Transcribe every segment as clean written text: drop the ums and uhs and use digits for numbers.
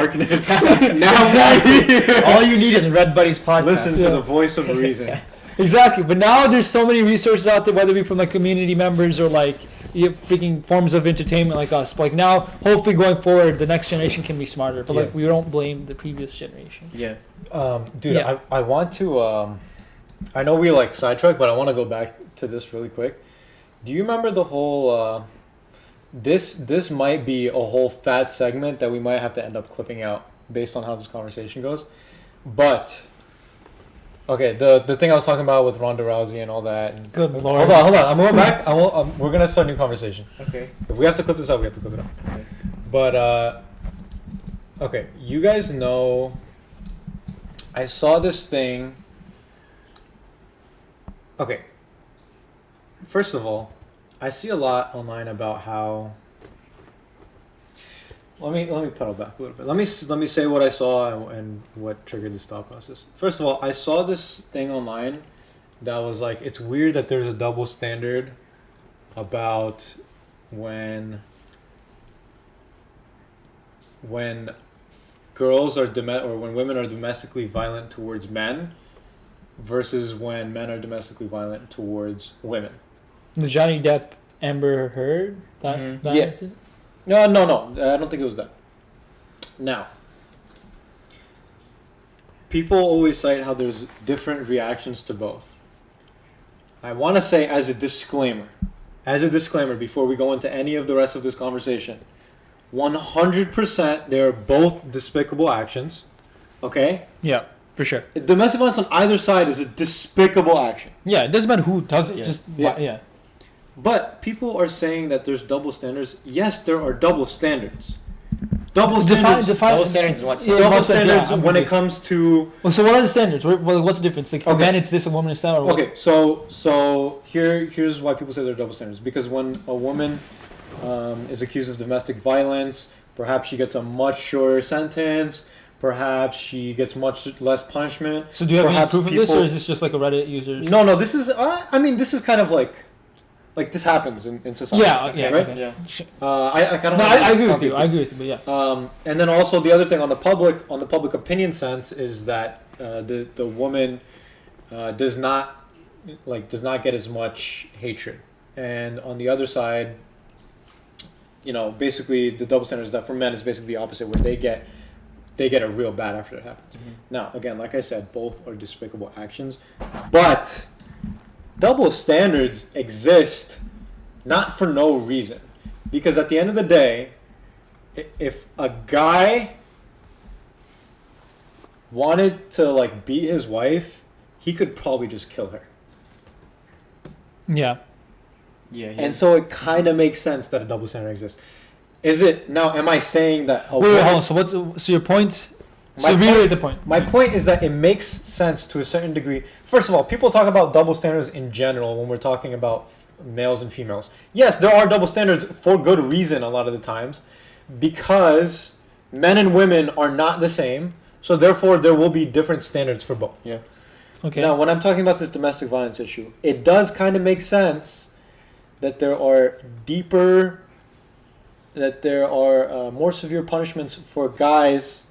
darkness. All you need is Redbuddies podcast. Listen to the voice of reason. Exactly, but now there's so many resources out there, whether it be from like community members or like freaking forms of entertainment like us. But like now, hopefully going forward, the next generation can be smarter. But like we don't blame the previous generation. Yeah. Dude, Yeah. I want to. I know we like sidetracked, but I want to go back to this really quick. Do you remember the whole? This might be a whole fat segment that we might have to end up clipping out based on how this conversation goes, but. Okay, the thing I was talking about with Ronda Rousey and all that. And Good lord. Hold on. I'm going back. We're gonna start a new conversation. Okay. If we have to clip this out, we have to clip it out. Okay. But okay, you guys know. I saw this thing. Okay. First of all, I see a lot online about how. Let me pedal back a little bit. Let me say what I saw and what triggered this thought process. First of all, I saw this thing online that was like, it's weird that there's a double standard about when girls are or when women are domestically violent towards men versus when men are domestically violent towards women. The Johnny Depp Amber Heard that Yeah. incident? No, I don't think it was that. Now, people always cite how there's different reactions to both. I want to say as a disclaimer before we go into any of the rest of this conversation, 100% they are both despicable actions, okay? Yeah, for sure. Domestic violence on either side is a despicable action. Yeah, it doesn't matter who does it. Yeah. Just Yeah. yeah. But people are saying that there's double standards. Yes, there are double standards. Double Define Double standards in what sense? Yeah, double what sense? standards Yeah, I'm when it confused. comes to Well, so what are the standards? What's the difference? Like for Okay. men, it's this, a woman is that, or what? okay. So here's why people say they're double standards. Because when a woman is accused of domestic violence, perhaps she gets a much shorter sentence. Perhaps she gets much less punishment. So do you have any Perhaps proof of this, or people- is this just like a Reddit user's? No. This is. I mean, this is kind of like this happens in society. Yeah, right. okay. Yeah. I kind of. No, I agree with you. I agree with you, but yeah. And then also the other thing on the public opinion sense is that the woman does not get as much hatred, and on the other side, basically the double standard is that for men is basically the opposite, where they get it real bad after it happens. Mm-hmm. Now, again, like I said, both are despicable actions, but double standards exist not for no reason, because at the end of the day, if a guy wanted to beat his wife, he could probably just kill her. Yeah. Yeah. And so it kind of makes sense that a double standard exists. Is it now? Am I saying that? Wait, hold on. So your point? My So reiterate the point. My point is that it makes sense to a certain degree. First of all, people talk about double standards in general when we're talking about males and females. Yes, there are double standards for good reason a lot of the times, because men and women are not the same. So therefore, there will be different standards for both. Yeah. Okay. Now, when I'm talking about this domestic violence issue, it does kind of make sense that there are more severe punishments for guys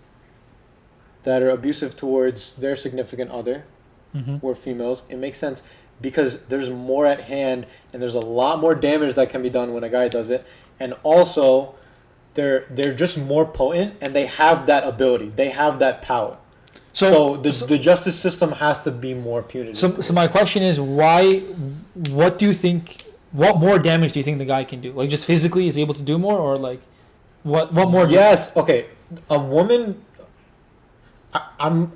that are abusive towards their significant other, or females. It makes sense because there's more at hand, and there's a lot more damage that can be done when a guy does it, and also they're just more potent, and they have that ability, they have that power. So the justice system has to be more punitive. So my question is, what do you think? What more damage do you think the guy can do? Like just physically is able to do more, or like what more? Yes. Okay. A woman. I'm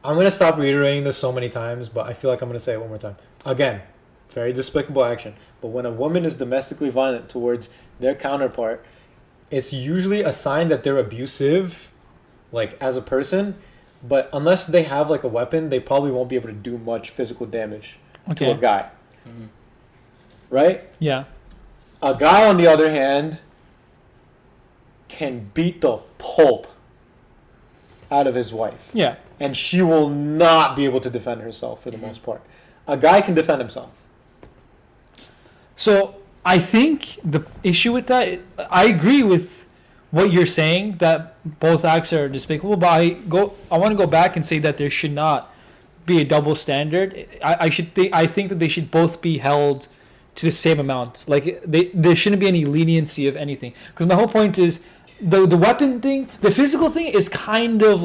gonna stop reiterating this so many times, but I feel like I'm gonna say it one more time. Again, very despicable action. But when a woman is domestically violent towards their counterpart, it's usually a sign that they're abusive, as a person. But unless they have a weapon, they probably won't be able to do much physical damage to a guy. Mm-hmm. Right? Yeah. A guy, on the other hand, can beat the pulp out of his wife. Yeah. And she will not be able to defend herself for the most part. A guy can defend himself. So I think the issue with that, I agree with what you're saying, that both acts are despicable, but I want to go back and say that there should not be a double standard. I think that they should both be held to the same amount. Like there shouldn't be any leniency of anything. Because my whole point is the weapon thing, the physical thing is kind of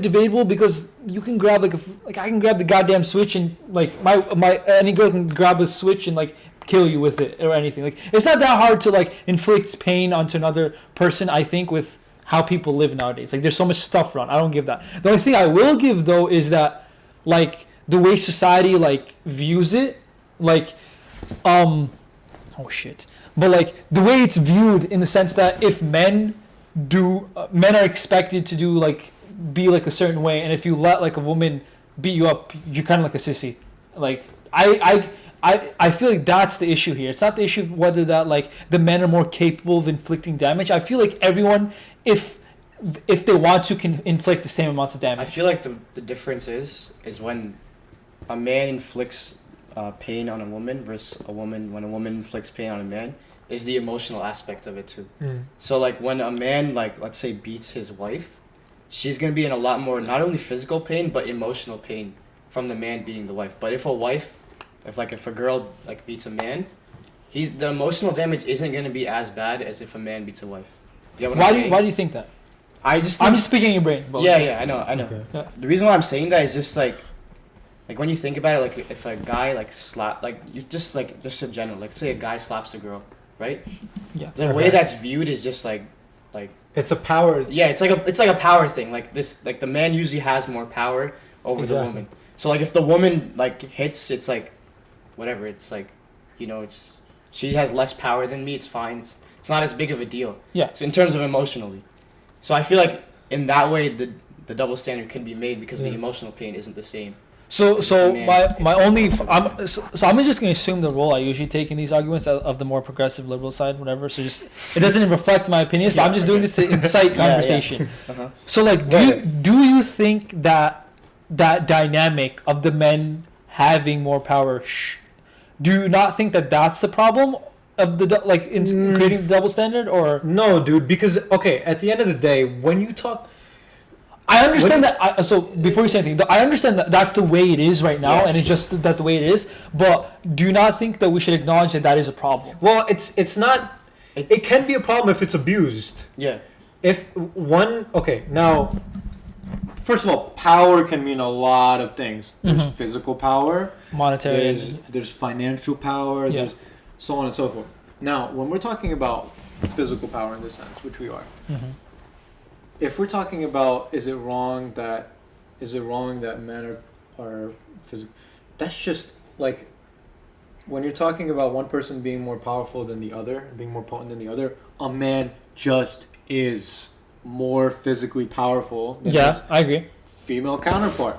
debatable, because you can grab like I can grab the goddamn Switch, and like my any girl can grab a Switch and like kill you with it or anything. Like it's not that hard to like inflict pain onto another person, I think, with how people live nowadays. Like there's so much stuff around. I don't give that. The only thing I will give though is that like the way society like views it, like oh shit. But like the way it's viewed, in the sense that if men are expected to do like be like a certain way, and if you let like a woman beat you up, you're kind of like a sissy. Like I feel like that's the issue here. It's not the issue of whether that like the men are more capable of inflicting damage. I feel like everyone, if they want to, can inflict the same amounts of damage. I feel like the difference is when a man inflicts pain on a woman versus when a woman inflicts pain on a man, is the emotional aspect of it too. So like when a man, like let's say, beats his wife, she's gonna be in a lot more, not only physical pain but emotional pain from the man beating the wife. But if a girl like beats a man, the emotional damage isn't gonna be as bad as if a man beats a wife. Why do you think that? I'm just speaking in your brain. Yeah, I know. Okay. Yeah. The reason why I'm saying that is just like when you think about it, like if a guy like just in general, like say a guy slaps a girl, right? Yeah. The way that's viewed is just like it's a power. Yeah, it's like a power thing. Like this, like the man usually has more power over the woman. So like if the woman like hits, it's like whatever. It's like, she has less power than me. It's fine. It's not as big of a deal. Yeah. So in terms of emotionally, so I feel like in that way the double standard can be made, because the emotional pain isn't the same. So my only I'm just gonna assume the role I usually take in these arguments of the more progressive liberal side, whatever. So just it doesn't reflect my opinions, but I'm just doing this to incite conversation. Yeah. Uh-huh. So like, do you think that dynamic of the men having more power? Do you not think that that's the problem of the in creating the double standard, or no, dude? Because at the end of the day, when you talk. I understand that. So before you say anything, I understand that that's the way it is right now, and it's just that the way it is. But do you not think that we should acknowledge that is a problem? Well, it's not. It can be a problem if it's abused. Yeah. If now, first of all, power can mean a lot of things. There's physical power, monetary. There's financial power. Yeah. There's so on and so forth. Now, when we're talking about physical power in this sense, which we are. If we're talking about is it wrong that men are physical, that's just like when you're talking about one person being more powerful than the other, being more potent than the other, a man just is more physically powerful than his I agree. female counterpart.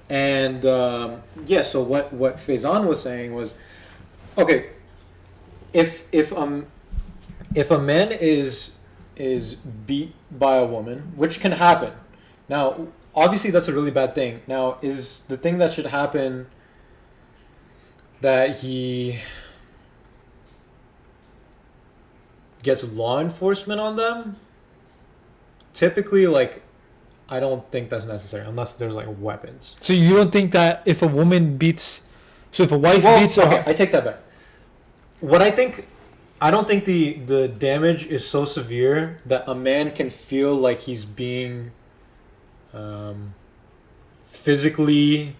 And so what Faison was saying was, if a man is beat by a woman, which can happen. Now, obviously, that's a really bad thing. Now, is the thing that should happen that he gets law enforcement on them? Typically, I don't think that's necessary unless there's weapons. So you don't think that if a woman beats, if a wife beats, I take that back. I don't think the damage is so severe that a man can feel like he's being physically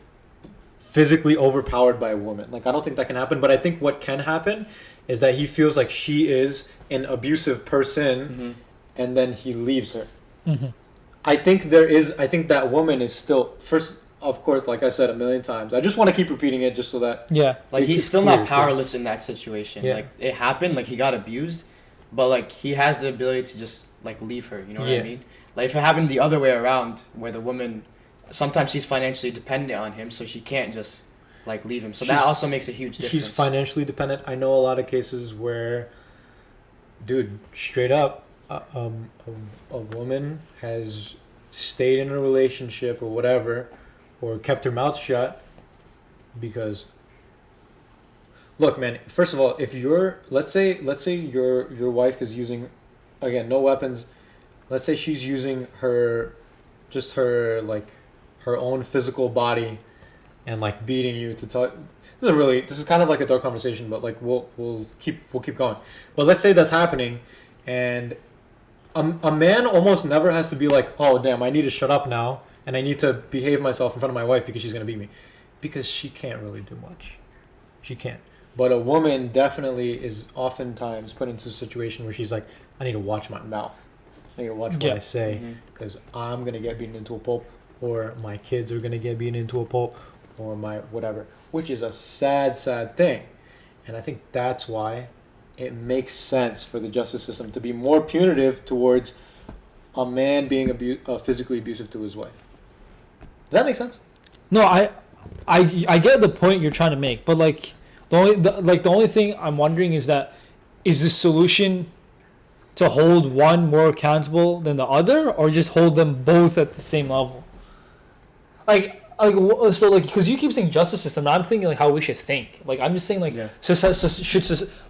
overpowered by a woman. I don't think that can happen, but I think what can happen is that he feels like she is an abusive person, and then he leaves her. I think that woman is still, first, of course, like I said a million times, I just want to keep repeating it just so that he's still not powerless in that situation. It happened, he got abused, but he has the ability to just leave her, you know what I mean? If it happened the other way around, where the woman, sometimes she's financially dependent on him, so she can't just leave him, so that also makes a huge difference. She's financially dependent. I know a lot of cases where, dude, straight up, a woman has stayed in a relationship or whatever, or kept her mouth shut because, look, man, first of all, if let's say your wife is using again, no weapons. Let's say she's using her own physical body and like beating you to tell. This is kind of like a dark conversation, but like we'll keep going. But let's say that's happening, and a man almost never has to be like, oh damn, I need to shut up now and I need to behave myself in front of my wife because she's gonna beat me, because she can't really do much. She can't. But a woman definitely is oftentimes put into a situation where she's like, I need to watch my mouth. I need to watch what I say, because I'm going to get beaten into a pulp, or my kids are going to get beaten into a pulp, or my whatever, which is a sad, sad thing. And I think that's why it makes sense for the justice system to be more punitive towards a man being physically abusive to his wife. Does that make sense? No, I get the point you're trying to make, but like the only thing I'm wondering is the solution to hold one more accountable than the other, or just hold them both at the same level? Because you keep saying justice system, and I'm thinking like how we should think. Like I'm just saying like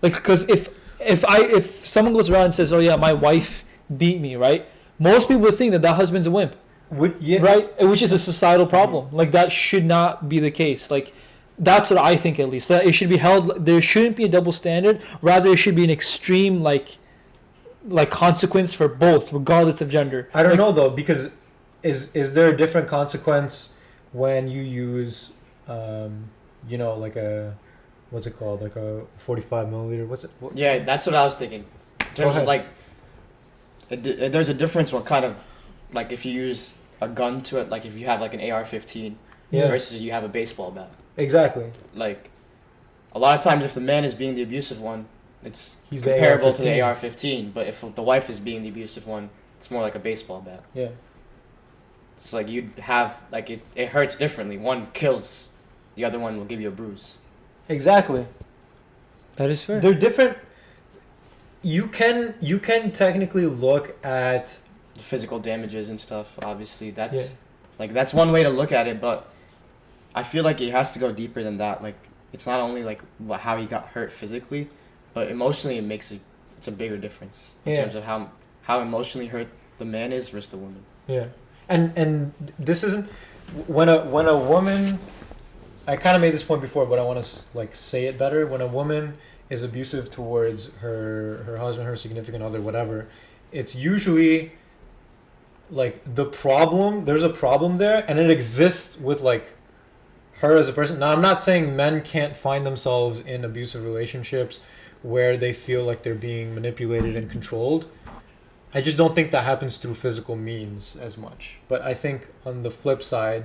because if someone goes around and says, oh yeah, my wife beat me, right? Most people would think that husband's a wimp. Right, which is a societal problem. Like that should not be the case. Like that's what I think, at least, that it should be held. There shouldn't be a double standard. Rather, there should be an extreme like consequence for both, regardless of gender. I don't know though, because is there a different consequence when you use like a, what's it called, like a 45 milliliter? Yeah, that's what I was thinking. In terms of like, there's a difference what kind of, like if you use a gun to it, like if you have like an AR-15 versus you have a baseball bat. Exactly. Like a lot of times if the man is being the abusive one, it's comparable to the AR-15, but if the wife is being the abusive one, it's more like a baseball bat. Yeah. It's like you'd have, like it hurts differently. One kills, the other one will give you a bruise. Exactly. That is fair. They're different. You can technically look at the physical damages and stuff. Obviously, that's one way to look at it, but I feel like it has to go deeper than that. Like it's not only like how he got hurt physically, but emotionally it's a bigger difference in terms of how emotionally hurt the man is versus the woman. Yeah, and this isn't when a woman. I kind of made this point before, but I want to like say it better. When a woman is abusive towards her husband, her significant other, whatever, it's usually like there's a problem there, and it exists with like her as a person. Now, I'm not saying men can't find themselves in abusive relationships where they feel like they're being manipulated and controlled. I just don't think that happens through physical means as much. But I think on the flip side,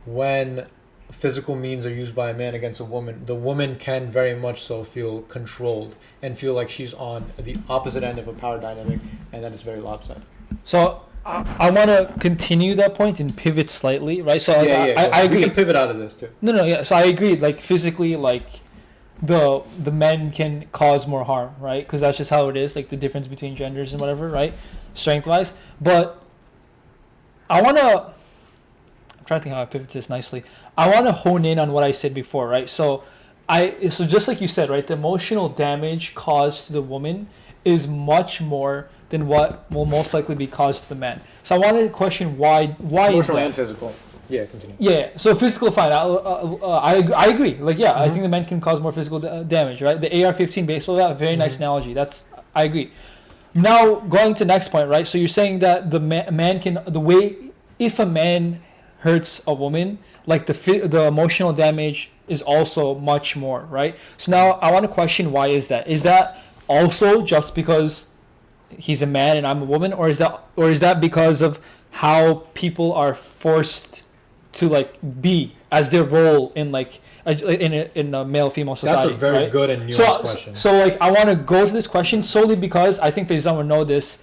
when physical means are used by a man against a woman, the woman can very much so feel controlled and feel like she's on the opposite end of a power dynamic, and that is very lopsided. So I want to continue that point and pivot slightly, right? So I agree. We can pivot out of this too. No. So I agree. Like physically, like the men can cause more harm, right? Because that's just how it is. Like the difference between genders and whatever, right? Strength-wise, but I'm trying to think how I pivot this nicely. I want to hone in on what I said before, right? So just like you said, right? The emotional damage caused to the woman is much more than what will most likely be caused to the man. So I wanted to question why emotional is that? And physical. Yeah, continue. Yeah, so physical, fine. I agree. Like, yeah, I think the men can cause more physical damage, right? The AR-15 baseball bat, very nice analogy. I agree. Now, going to the next point, right? So you're saying that the man can, if a man hurts a woman, like the emotional damage is also much more, right? So now I want to question, why is that? Is that also just because he's a man and I'm a woman, or is that because of how people are forced to like be as their role in like in a male female society? That's a very good and nuanced question. So like I want to go to this question solely because I think Faizan would know this.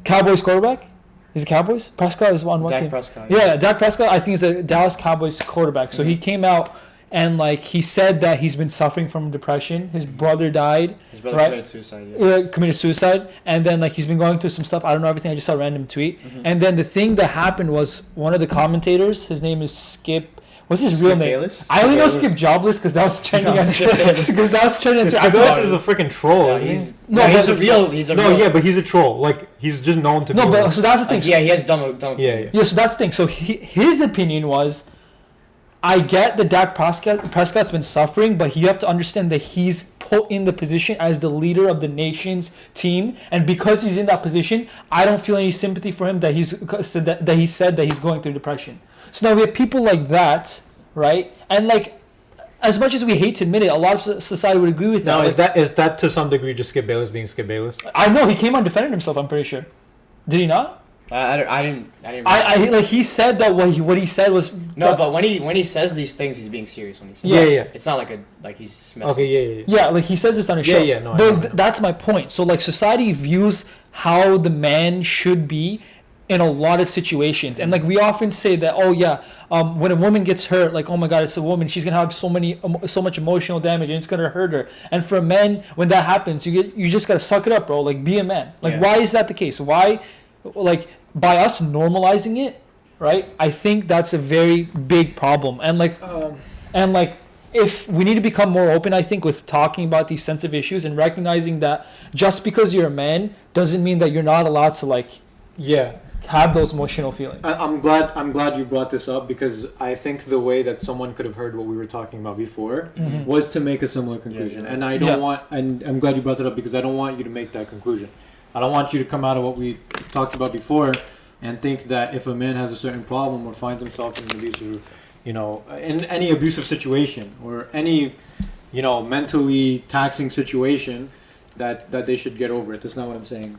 Cowboys quarterback. Is it Cowboys? Prescott is on what team? Dak Prescott. Yeah, Dak Prescott I think is a Dallas Cowboys quarterback. So he came out and like he said that he's been suffering from depression. His brother died. His brother committed suicide. Yeah. Committed suicide, and then like he's been going through some stuff. I don't know everything. I just saw a random tweet, and then the thing that happened was one of the commentators. His name is Skip. What's his Skip real name? Bayless? I only know Skip Skip Jobless because that was trending on Skip Bayless. because that was trending. Skip I Bayless thought- is a freaking troll. Yeah, isn't he's he? No, he's but- a real. He's a No, real. yeah, but he's a troll. Like he's just known to be. no, but so that's the thing. Like, yeah, he has dumb. Yeah. Yeah, so that's the thing. So his opinion was, I get that Dak Prescott's been suffering, but you have to understand that he's put in the position as the leader of the nation's team, and because he's in that position, I don't feel any sympathy for him that he said that he's going through depression. So now we have people like that, right? And like, as much as we hate to admit it, a lot of society would agree with that. Now, Like, is that to some degree just Skip Bayless being Skip Bayless? I know he came on defending himself. I'm pretty sure. Did he not? I didn't. I like he said that what he said was No, but when he says these things, he's being serious when he says. Yeah. it. It's not like he's just messing. Okay, yeah. Yeah, like he says this on his Yeah, show. yeah, no, I but know, I know. that's my point. So like society views how the man should be in a lot of situations, and like we often say that, oh yeah, when a woman gets hurt, like oh my god, it's a woman, she's gonna have so much emotional damage, and it's gonna hurt her. And for men, when that happens, you just gotta suck it up, bro. Like be a man. Like Yeah. why is that the case? Why, like by us normalizing it, right? I think that's a very big problem, and like. And like, if we need to become more open, I think, with talking about these sensitive issues and recognizing that just because you're a man doesn't mean that you're not allowed to like Yeah. have those emotional feelings. I'm glad you brought this up, because I think the way that someone could have heard what we were talking about before was to make a similar conclusion. Yeah. And I don't Yeah. want, and I'm glad you brought it up, because I don't want you to make that conclusion. I don't want you to come out of what we talked about before and think that if a man has a certain problem or finds himself in an abusive, in any abusive situation or any, mentally taxing situation, that they should get over it. That's not what I'm saying.